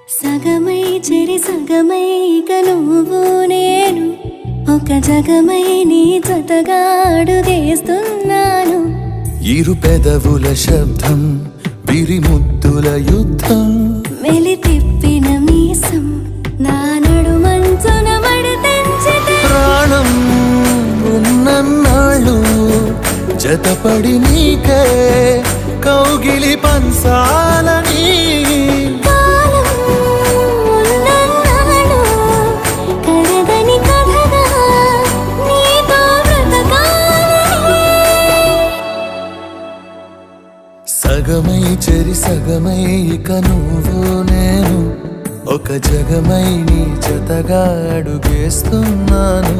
సగమై చెరి సగమై ఇక నువ్వు నేను ఒక జగమై నీ జతగా అడుగేస్తున్నాను. ఇరు పెదవుల శబ్దం పిరిముద్దుల యుద్ధం మెలి తిప్పిన మీసం నా నడుమంచున మడితెంచితే ప్రాణం ఉన్నన్నాళ్ళు జతపడి నీకే కౌగిలి పంచాలని కాలం ఉన్నన్నాడు కరగని కథగా నీతో బ్రతకాలని. సగమై చెరి సగమై ఇక నువ్వు నేను ఒక జగమై నీ జతగా అడుగేస్తున్నాను.